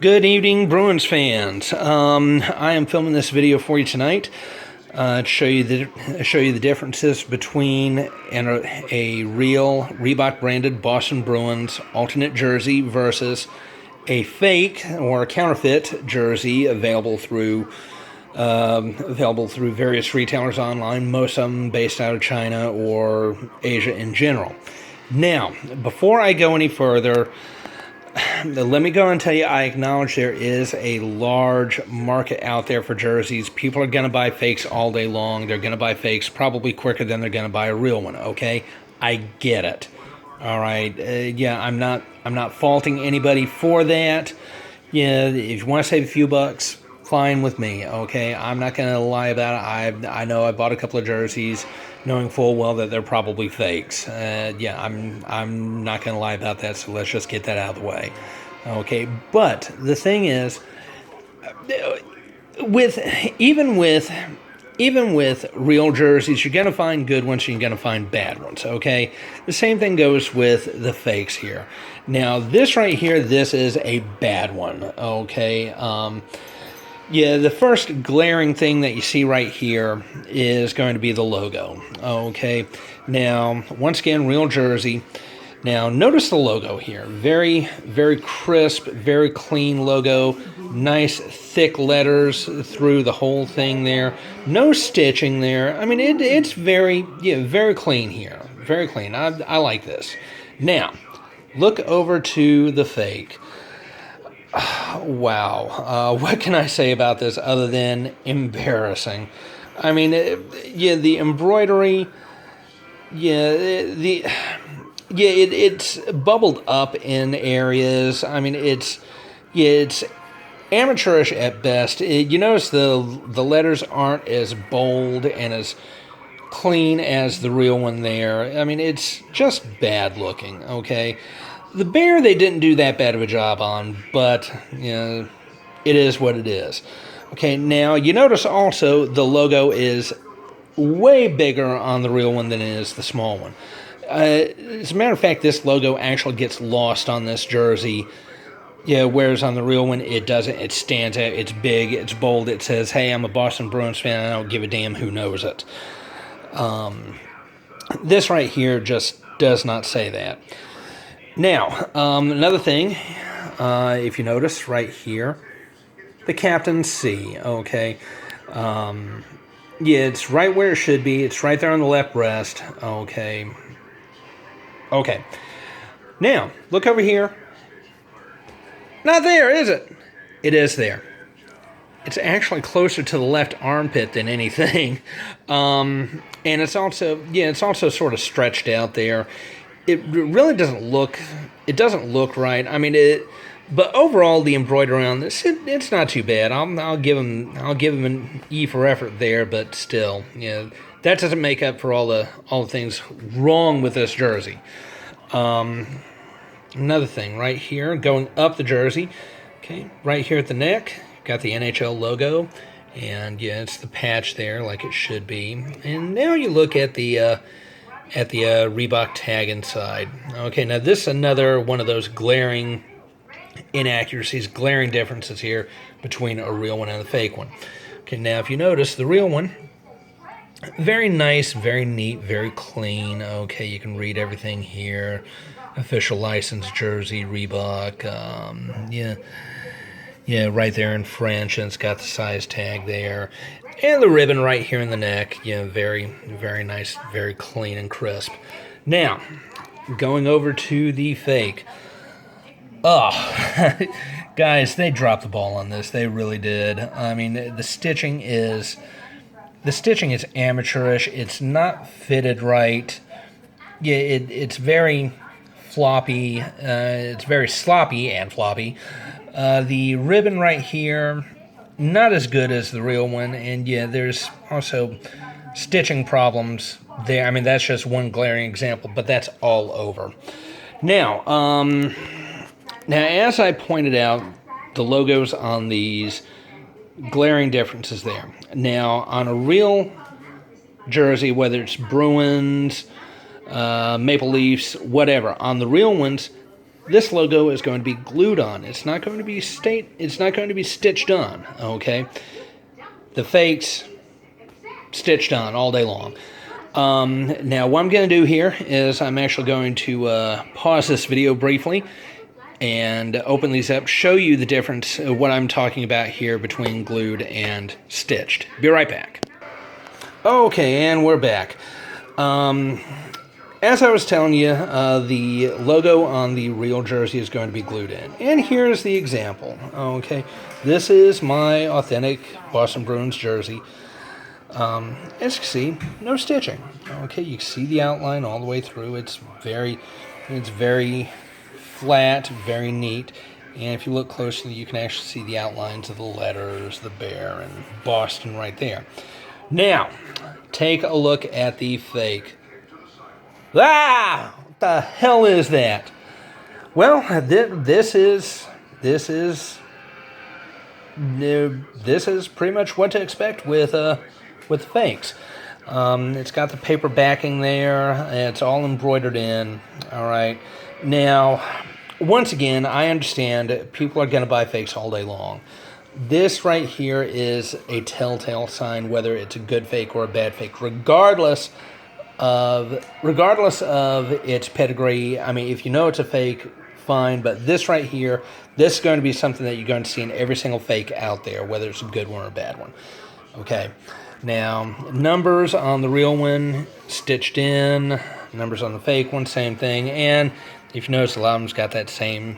Good evening, Bruins fans. I am filming this video for you tonight to show you the differences between a real Reebok branded Boston Bruins alternate jersey versus a fake or a counterfeit jersey available through various retailers online, most of them based out of China or Asia in general. Now, before I go any further, let me go and tell you, I acknowledge there is a large market out there for jerseys. People are going to buy fakes all day long. They're going to buy fakes probably quicker than they're going to buy a real one, okay? I get it. All right. Yeah, I'm not faulting anybody for that. Yeah, if you want to save a few bucks, fine with me, okay? I'm not going to lie about it. I know I bought a couple of jerseys knowing full well that they're probably fakes. Yeah, I'm not going to lie about that, so let's just get that out of the way. Okay, but the thing is, even with real jerseys, you're going to find good ones, you're going to find bad ones, okay? The same thing goes with the fakes here. Now, this right here, this is a bad one, okay? Yeah, the first glaring thing that you see right here is going to be the logo, okay? Now, once again, real jersey. Now, notice the logo here. Very, very crisp, very clean logo. Nice, thick letters through the whole thing there. No stitching there. I mean, it's very clean here. Very clean. I like this. Now, look over to the fake. Wow. What can I say about this other than embarrassing? I mean, the embroidery, it's bubbled up in areas. I mean, it's amateurish at best. You notice the letters aren't as bold and as clean as the real one there. I mean, it's just bad looking, okay? The bear they didn't do that bad of a job on, but it is what it is. Okay, now you notice also the logo is way bigger on the real one than it is the small one. As a matter of fact, this logo actually gets lost on this jersey. Yeah, whereas on the real one, it doesn't. It stands out. It's big. It's bold. It says, "Hey, I'm a Boston Bruins fan. I don't give a damn who knows it." This right here just does not say that. Now, another thing, if you notice right here, the Captain's C, okay? Yeah, it's right where it should be. It's right there on the left breast, okay? Okay. Now, look over here. Not there, is it? It is there. It's actually closer to the left armpit than anything. And it's also sort of stretched out there. It really doesn't look right. I mean, but overall the embroidery on this, it's not too bad. I'll give him an E for effort there, but still, that doesn't make up for all the things wrong with this jersey. Another thing right here, going up the jersey, okay, right here at the neck, got the NHL logo, and it's the patch there like it should be. And now you look at the Reebok tag inside. Okay, now this is another one of those glaring inaccuracies, glaring differences here between a real one and a fake one. Okay, now if you notice, the real one, very nice, very neat, very clean. Okay, you can read everything here. Official license jersey, Reebok. Right there in French, and it's got the size tag there. And the ribbon right here in the neck, very, very nice, very clean and crisp. Now, going over to the fake. Oh, guys, they dropped the ball on this. They really did. I mean, the stitching is amateurish. It's not fitted right. Yeah, it's very floppy. It's very sloppy and floppy. The ribbon right here, not as good as the real one, and there's also stitching problems there. I mean, that's just one glaring example, but that's all over. Now, as I pointed out, the logos on these, glaring differences there. Now, on a real jersey, whether it's Bruins, Maple Leafs, whatever, on the real ones, this logo is going to be glued on. It's not going to be stitched on, okay? The fakes stitched on all day long. Now, what I'm going to do here is I'm actually going to pause this video briefly and open these up, show you the difference, what I'm talking about here between glued and stitched. Be right back. Okay, and we're back. As I was telling you, the logo on the real jersey is going to be glued in. And here's the example, okay? This is my authentic Boston Bruins jersey. As you can see, no stitching. Okay, you can see the outline all the way through. It's very flat, very neat. And if you look closely, you can actually see the outlines of the letters, the bear, and Boston right there. Now, take a look at the fake. Ah! What the hell is that? Well, this is pretty much what to expect with fakes. It's got the paper backing there. It's all embroidered in. All right. Now, once again, I understand people are going to buy fakes all day long. This right here is a telltale sign whether it's a good fake or a bad fake, regardless of its pedigree. I mean, if you know it's a fake, fine, but this right here, this is going to be something that you're going to see in every single fake out there, whether it's a good one or a bad one. Okay, now numbers on the real one stitched in, numbers on the fake one, same thing. And if you notice, a lot of them's got that same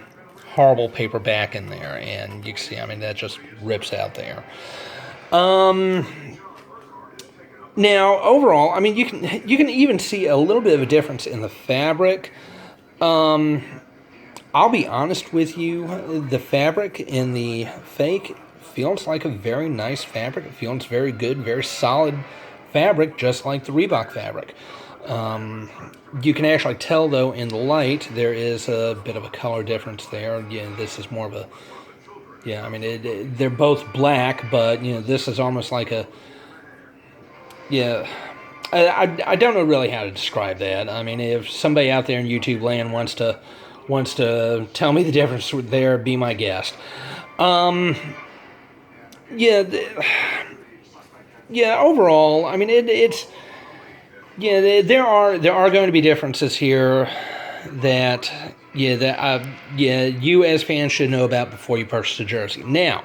horrible paper back in there, and you can see, I mean, that just rips out there. Now, overall, I mean, you can even see a little bit of a difference in the fabric. I'll be honest with you, the fabric in the fake feels like a very nice fabric. It feels very good, very solid fabric, just like the Reebok fabric. You can actually tell, though, in the light, there is a bit of a color difference there. Yeah, this is more of a, yeah, I mean, they're both black, but, you know, this is almost like a, yeah, I don't know really how to describe that. I mean, if somebody out there in YouTube land wants to tell me the difference there, be my guest. Yeah, overall, I mean, it's, yeah, there are going to be differences here that, you as fans should know about before you purchase a jersey. Now,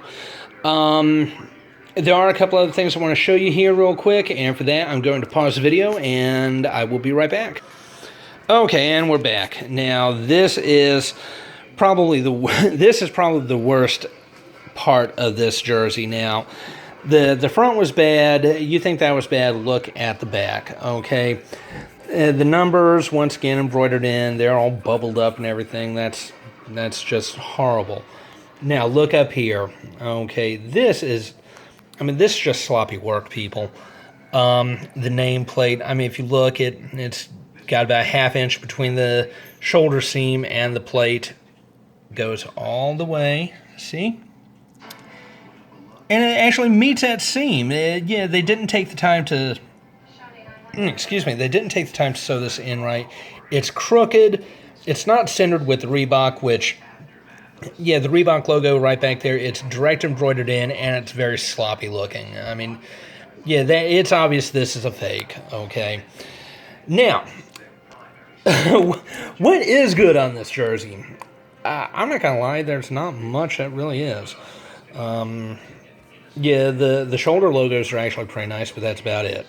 there are a couple other things I want to show you here real quick, and for that, I'm going to pause the video, and I will be right back. Okay, and we're back. Now, this is probably the worst part of this jersey. Now, the front was bad. You think that was bad? Look at the back. Okay, the numbers once again embroidered in. They're all bubbled up and everything. That's just horrible. Now, look up here. Okay, this is just sloppy work, people. The nameplate, I mean, if you look, it's got about a ½ inch between the shoulder seam and the plate. Goes all the way, see? And it actually meets that seam. They didn't take the time to, they didn't take the time to sew this in right. It's crooked. It's not centered with the Reebok, which, yeah, the Reebok logo right back there, it's direct embroidered in, and it's very sloppy looking. I mean, yeah, it's obvious this is a fake, okay? Now, what is good on this jersey? I'm not going to lie, there's not much that really is. Yeah, the shoulder logos are actually pretty nice, but that's about it.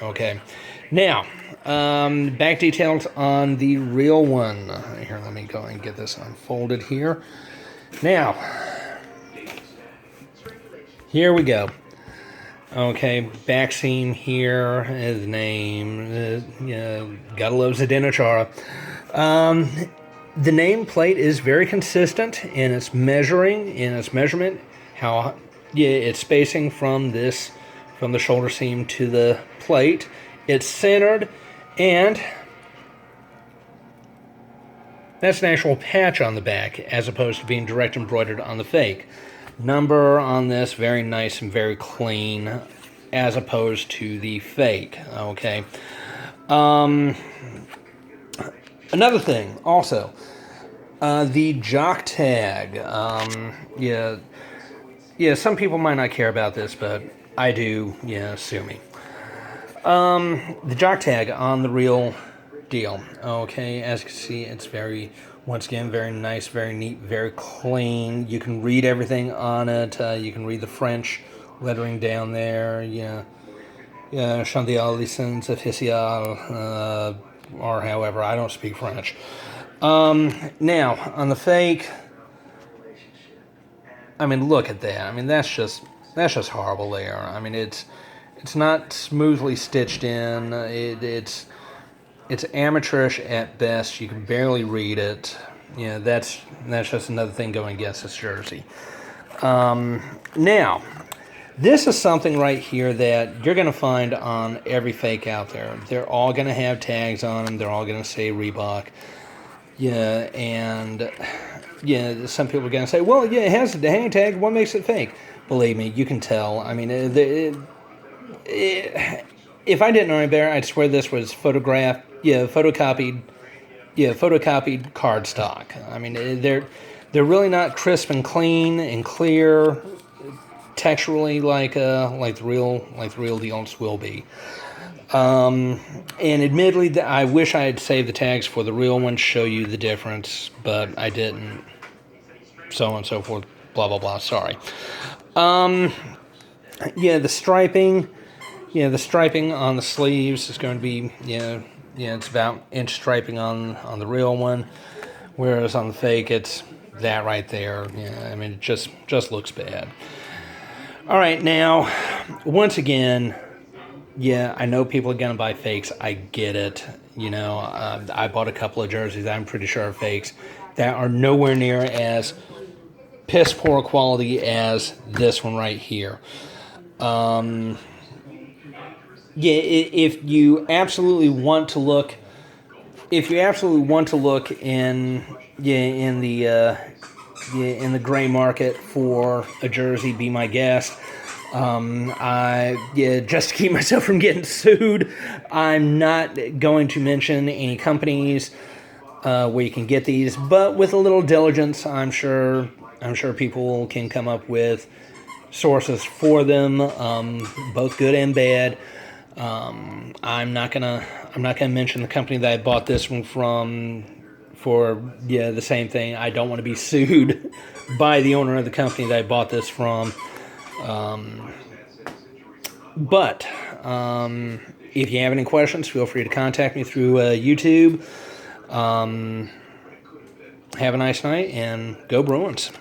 Okay. Now, back details on the real one. Here, let me go and get this unfolded here. Now, here we go. Okay, back seam here, his name, gotta love Zdeno Chara. The nameplate is very consistent in its measurement, how it's spacing from the shoulder seam to the plate. It's centered, and that's an actual patch on the back as opposed to being direct embroidered on the fake. Number on this, very nice and very clean as opposed to the fake, okay? Another thing, also, The jock tag. Yeah, yeah. Some people might not care about this, but I do. Yeah, sue me. The jock tag on the real deal. Okay, as you can see, it's very, once again, very nice, very neat, very clean. You can read everything on it. You can read the French lettering down there. Yeah, yeah. Chandial licence officielle, or however. I don't speak French. Now on the fake. I mean, look at that. I mean, that's just horrible there. I mean, it's not smoothly stitched in. It's amateurish at best. You can barely read it. Yeah, that's just another thing going against this jersey. Now, this is something right here that you're going to find on every fake out there. They're all going to have tags on them. They're all going to say Reebok. Yeah, and yeah, some people are going to say, well, yeah, it has the hang tag. What makes it fake? Believe me, you can tell. I mean, if I didn't know any better, I'd swear this was photographed, photocopied, photocopied cardstock. I mean, they're really not crisp and clean and clear texturally like the real deals will be. And admittedly, I wish I had saved the tags for the real one to show you the difference, but I didn't. So on and so forth, blah, blah, blah. Sorry. Yeah, the striping. Yeah, the striping on the sleeves is going to be, it's about inch striping on the real one, whereas on the fake, it's that right there. Yeah, I mean, it just looks bad. All right, now, once again, yeah, I know people are going to buy fakes. I get it. I bought a couple of jerseys I'm pretty sure are fakes that are nowhere near as piss poor quality as this one right here. Yeah, if you absolutely want to look, in the gray market for a jersey, be my guest. Just to keep myself from getting sued, I'm not going to mention any companies where you can get these, but with a little diligence, I'm sure people can come up with sources for them, both good and bad. I'm not gonna mention the company that I bought this one from for the same thing. I don't want to be sued by the owner of the company that I bought this from. But if you have any questions, feel free to contact me through YouTube. Have a nice night and go Bruins.